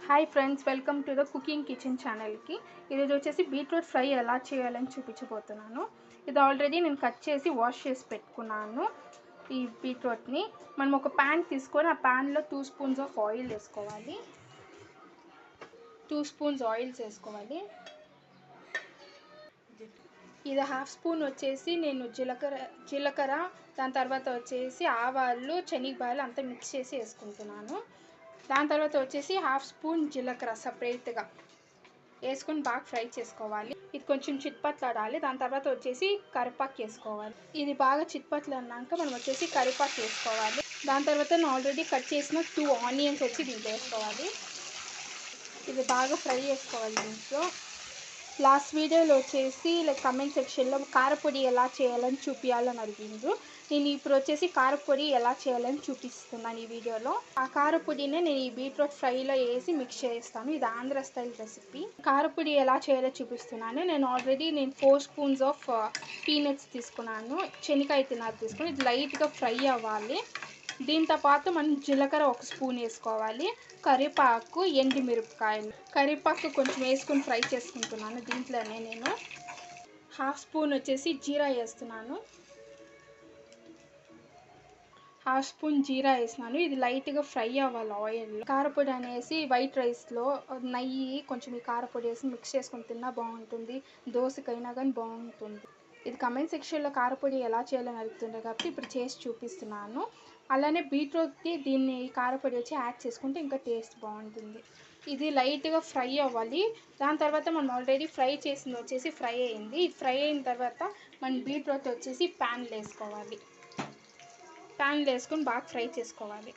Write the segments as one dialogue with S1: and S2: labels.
S1: Hi friends, welcome to the cooking kitchen ఛానల్కి. ఈరోజు వచ్చేసి బీట్రూట్ ఫ్రై ఎలా చేయాలని చూపించబోతున్నాను. ఇది ఆల్రెడీ నేను కట్ చేసి వాష్ చేసి పెట్టుకున్నాను. ఈ బీట్రూట్ని మనం ఒక ప్యాన్ తీసుకొని ఆ ప్యాన్లో 2 స్పూన్స్ ఆఫ్ ఆయిల్ వేసుకోవాలి. 2 స్పూన్స్ ఆయిల్స్ వేసుకోవాలి. ఇది 1/2 స్పూన్ వచ్చేసి నేను జీలకర్ర దాని తర్వాత వచ్చేసి ఆవాలు, శనగబాయలు అంతా మిక్స్ చేసి వేసుకుంటున్నాను. దాని తర్వాత వచ్చేసి 1/2 స్పూన్ జీలకర్ర సపరేట్గా వేసుకొని బాగా ఫ్రై చేసుకోవాలి. ఇది కొంచెం చిట్పట్లాడాలి. దాని తర్వాత వచ్చేసి కరివేపాకు వేసుకోవాలి. ఇది బాగా చిట్పట్లాడినాక మనం వచ్చేసి కరివేపాకు వేసుకోవాలి. దాని తర్వాత నేను ఆల్రెడీ కట్ చేసిన 2 ఆనియన్స్ వచ్చి దీంట్లో వేసుకోవాలి. ఇది బాగా ఫ్రై చేసుకోవాలి. దీంట్లో లాస్ట్ వీడియోలో వచ్చేసి కమెంట్ సెక్షన్లో కారపొడి ఎలా చేయాలని చూపించాలని అడిగిండ్రు. నేను ఇప్పుడు వచ్చేసి కారపొడి ఎలా చేయాలని చూపిస్తున్నాను ఈ వీడియోలో. ఆ కారపొడినే నేను ఈ బీట్రూట్ ఫ్రైలో వేసి మిక్స్ చేస్తాను. ఇది ఆంధ్ర స్టైల్ రెసిపీ. కారపొడి ఎలా చేయాలో చూపిస్తున్నాను. నేను ఆల్రెడీ 4 స్పూన్స్ ఆఫ్ పీనట్స్ తీసుకున్నాను. శనగకాయ తినాలి తీసుకుని ఇది లైట్గా ఫ్రై అవ్వాలి. దీంతో పాటు మనం జీలకర్ర 1 స్పూన్ వేసుకోవాలి. కరివేపాకు, ఎండుమిరపకాయలు. కరివేపాకు కొంచెం వేసుకొని ఫ్రై చేసుకుంటున్నాను. దీంట్లోనే నేను 1/2 స్పూన్ వచ్చేసి జీరా వేస్తున్నాను. 1/2 స్పూన్ జీరా వేసినాను. ఇది లైట్గా ఫ్రై అవ్వాలి ఆయిల్. కారపొడి అనేసి వైట్ రైస్లో నెయ్యి కొంచెం ఈ కారపొడి వేసి మిక్స్ చేసుకొని తిన్నా బాగుంటుంది. దోశకైనా కానీ బాగుంటుంది. ఇది కమెంట్ సెక్షన్లో కారపొడి ఎలా చేయాలని అడుగుతుండే కాబట్టి ఇప్పుడు చేసి చూపిస్తున్నాను. అలానే బీట్రూట్కి దీన్ని కారపొడి వచ్చి యాడ్ చేసుకుంటే ఇంకా టేస్ట్ బాగుంటుంది. ఇది లైట్గా ఫ్రై అవ్వాలి. దాని తర్వాత మనం ఆల్రెడీ ఫ్రై చేసింది వచ్చేసి ఫ్రై అయింది. ఇది ఫ్రై అయిన తర్వాత మనం బీట్రూట్ వచ్చేసి ప్యాన్లో వేసుకోవాలి. ప్యాన్లో వేసుకొని బాగా ఫ్రై చేసుకోవాలి.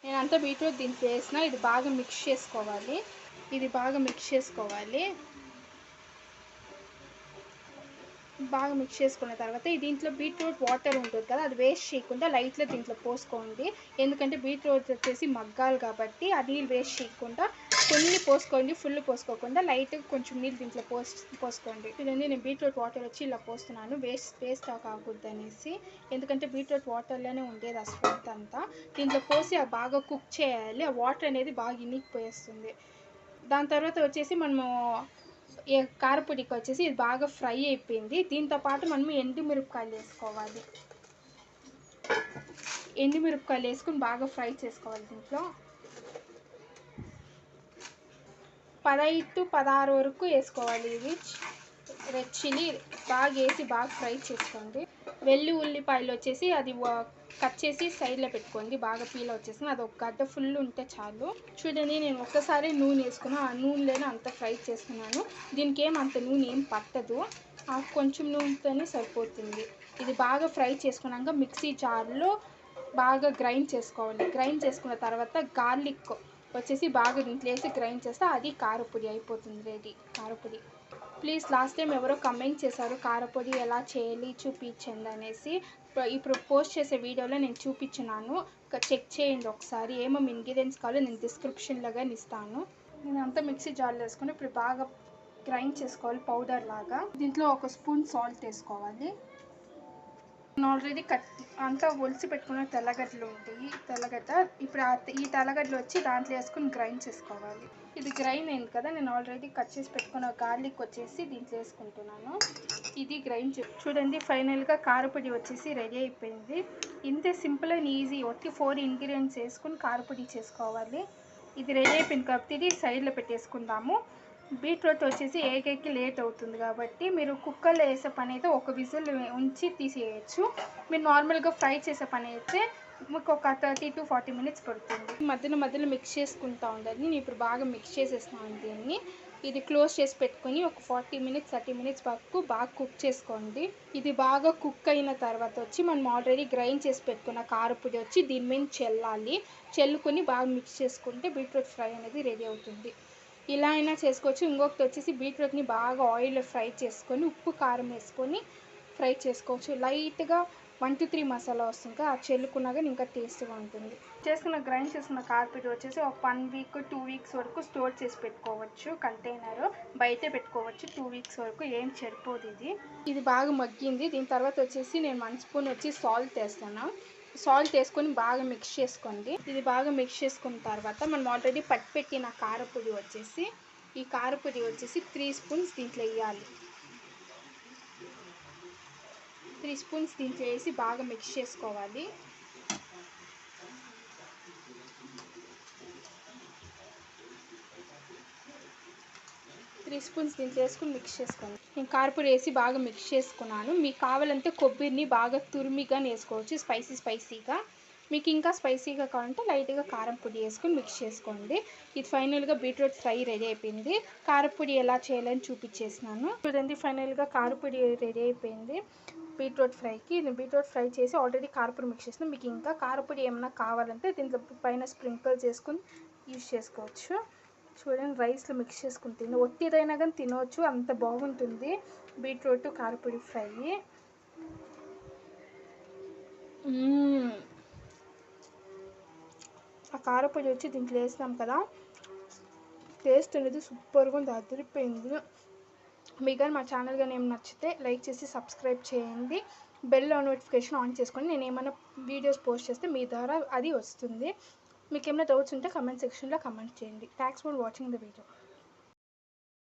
S1: నేనంతా బీట్రూట్ దీంట్లో వేసిన ఇది బాగా మిక్స్ చేసుకోవాలి. బాగా మిక్స్ చేసుకున్న తర్వాత దీంట్లో బీట్రూట్ వాటర్ ఉంటుంది కదా, అది వేస్ట్ చేయకుండా లైట్లో దీంట్లో పోసుకోండి. ఎందుకంటే బీట్రూట్ వచ్చేసి మగ్గాలి కాబట్టి ఆ నీళ్ళు వేస్ట్ చేయకుండా కొన్ని పోసుకోండి. ఫుల్ పోసుకోకుండా లైట్గా కొంచెం నీళ్ళు దీంట్లో పోసుకోండి. చూడండి, నేను బీట్రూట్ వాటర్ వచ్చి ఇలా పోస్తున్నాను. వేస్ట్ కాకూడదు అనేసి. ఎందుకంటే బీట్రూట్ వాటర్లోనే ఉండేది ఆ స్ట్రెంత్ అంతా. దీంట్లో పోసి బాగా కుక్ చేయాలి. ఆ వాటర్ అనేది బాగా ఇనికిపోయేస్తుంది. దాని తర్వాత వచ్చేసి మనము కారపొడికి వచ్చేసి ఇది బాగా ఫ్రై అయిపోయింది. దీంతో పాటు మనము ఎండుమిరపకాయలు వేసుకోవాలి. ఎండుమిరపకాయలు వేసుకుని బాగా ఫ్రై చేసుకోవాలి. దీంట్లో 15 to 16 వరకు వేసుకోవాలి. ఇది రెడ్ చిల్లీ బాగా వేసి బాగా ఫ్రై చేసుకోండి. ఉల్లిపాయలు వచ్చేసి అది కట్ చేసి సైడ్లో పెట్టుకోండి. బాగా పీల్ వచ్చేసి అది ఒక గడ్డ ఫుల్ ఉంటే చాలు. చూడండి, నేను ఒక్కసారి నూనె వేసుకున్నాను. ఆ నూనెలోనే అంత ఫ్రై చేసుకున్నాను. దీనికి అంత నూనె ఏం పట్టదు. కొంచెం నూనెతోనే సరిపోతుంది. ఇది బాగా ఫ్రై చేసుకున్నాక మిక్సీ జార్లో బాగా గ్రైండ్ చేసుకోవాలి. గ్రైండ్ చేసుకున్న తర్వాత గార్లిక్ వచ్చేసి బాగా దీంట్లో వేసి గ్రైండ్ చేస్తే అది కారపొడి అయిపోతుంది. రెడీ కారపొడి. ప్లీజ్ లాస్ట్ టైం ఎవరో కమెంట్ చేశారు కారపొడి ఎలా చేయాలి చూపించండి అనేసి. ఇప్పుడు పోస్ట్ చేసే వీడియోలో నేను చూపించినాను. చెక్ చేయండి ఒకసారి. ఏమేమి ఇంగ్రీడియంట్స్ కావాలో నేను డిస్క్రిప్షన్లో కానీ ఇస్తాను. నేను అంతా మిక్సీ జార్లో వేసుకొని ఇప్పుడు బాగా గ్రైండ్ చేసుకోవాలి పౌడర్ లాగా. దీంట్లో 1 స్పూన్ సాల్ట్ వేసుకోవాలి. నేను ఆల్రెడీ అంతా ఒలిసి పెట్టుకున్న తెల్లగడ్డలు ఉంటాయి. ఇప్పుడు ఈ తెల్లగడ్డలు వచ్చి దాంట్లో వేసుకుని గ్రైండ్ చేసుకోవాలి. ఇది గ్రైండ్ అయింది కదా, నేను ఆల్రెడీ కట్ చేసి పెట్టుకున్న గార్లిక్ వచ్చేసి దీంట్లో వేసుకుంటున్నాను. ఇది గ్రైండ్ చూడండి. ఫైనల్గా కారపొడి వచ్చేసి రెడీ అయిపోయింది. ఇంతే సింపుల్ అండ్ ఈజీ. 4 ఇంగ్రీడియంట్స్ వేసుకుని కారపొడి చేసుకోవాలి. ఇది రెడీ అయిపోయింది కాబట్టి ఇది సైడ్లో పెట్టేసుకుందాము. బీట్రూట్ వచ్చేసి ఏకేకి లేట్ అవుతుంది కాబట్టి మీరు కుక్కర్లో వేసే పని అయితే 1 విజిల్ ఉంచి తీసేయచ్చు. మీరు నార్మల్గా ఫ్రై చేసే పని అయితే మీకు ఒక 30 to 40 మినిట్స్ పడుతుంది. మధ్యలో మిక్స్ చేసుకుంటూ ఉండాలి. నేను ఇప్పుడు బాగా మిక్స్ చేసేస్తున్నాను దీన్ని. ఇది క్లోజ్ చేసి పెట్టుకొని ఒక 40 మినిట్స్ 30 మినిట్స్ వరకు బాగా కుక్ చేసుకోండి. ఇది బాగా కుక్ అయిన తర్వాత వచ్చి మనం ఆల్రెడీ గ్రైండ్ చేసి పెట్టుకున్న కారపొడి వచ్చి దీని మీద చల్లుకొని బాగా మిక్స్ చేసుకుంటే బీట్రూట్ ఫ్రై అనేది రెడీ అవుతుంది. ఇలా అయినా చేసుకోవచ్చు. ఇంకొకటి వచ్చేసి బీట్రూట్ని బాగా ఆయిల్లో ఫ్రై చేసుకొని ఉప్పు కారం వేసుకొని ఫ్రై చేసుకోవచ్చు. లైట్గా 1 to 3 మసాలా వస్తుంది కదా, అది చల్లుకున్నాక ఇంకా టేస్ట్గా ఉంటుంది. గ్రైండ్ చేసుకున్న కారపొడి వచ్చేసి ఒక 1 వీక్ 2 వీక్స్ వరకు స్టోర్ చేసి పెట్టుకోవచ్చు. కంటైనర్ బయటే పెట్టుకోవచ్చు 2 వీక్స్ వరకు, ఏం చెడిపోదు. ఇది బాగా మగ్గింది. దీని తర్వాత వచ్చేసి నేను 1 స్పూన్ వచ్చి సాల్ట్ వేస్తాను. సాల్ట్ వేసుకొని బాగా మిక్స్ చేసుకోండి. ఇది బాగా మిక్స్ చేసుకున్న తర్వాత మనం ఆల్రెడీ పట్టిపెట్టిన కారపొడి వచ్చేసి, ఈ కారపొడి వచ్చేసి 3 స్పూన్స్ దీంట్లో వేయాలి. 3 స్పూన్స్ దీంట్లో వేసి బాగా మిక్స్ చేసుకోవాలి. 3 స్పూన్స్ దీంట్లో వేసుకుని మిక్స్ చేసుకోండి. నేను కారపొడి వేసి బాగా మిక్స్ చేసుకున్నాను. మీకు కావాలంటే కొబ్బరిని బాగా తురిమిగా వేసుకోవచ్చు, స్పైసీగా. మీకు ఇంకా స్పైసీగా కావాలంటే లైట్గా కారం పొడి వేసుకొని మిక్స్ చేసుకోండి. ఇది ఫైనల్గా బీట్రూట్ ఫ్రై రెడీ అయిపోయింది. కారపొడి ఎలా చేయాలని చూపించేసినాను చూడండి. ఫైనల్గా కారపొడి రెడీ అయిపోయింది బీట్రూట్ ఫ్రైకి. నేను బీట్రూట్ ఫ్రై చేసి ఆల్రెడీ కారపొడి మిక్స్ చేసిన. మీకు ఇంకా కారపొడి ఏమైనా కావాలంటే దీంట్లో పైన స్ప్రింకిల్ చేసుకొని యూజ్ చేసుకోవచ్చు. చూడండి, రైస్లో మిక్స్ చేసుకుని తిని ఒత్తిదైనా కానీ తినవచ్చు, అంత బాగుంటుంది బీట్రూట్ కారపొడి ఫ్రై. ఆ కారపొడి వచ్చి దీంట్లో వేసినాం కదా, టేస్ట్ అనేది సూపర్గా ఉంది, అదిరిపోయింది. మీకు కానీ మా ఛానల్ కానీ ఏమైనా నచ్చితే లైక్ చేసి సబ్స్క్రైబ్ చేయండి. బెల్ నోటిఫికేషన్ ఆన్ చేసుకొని నేను ఏమైనా వీడియోస్ పోస్ట్ చేస్తే మీ ద్వారా అది వస్తుంది. మీకు ఏమైనా డౌట్స్ ఉంటే కమెంట్ సెక్షన్లో కమెంట్ చేయండి. Thanks for watching the video.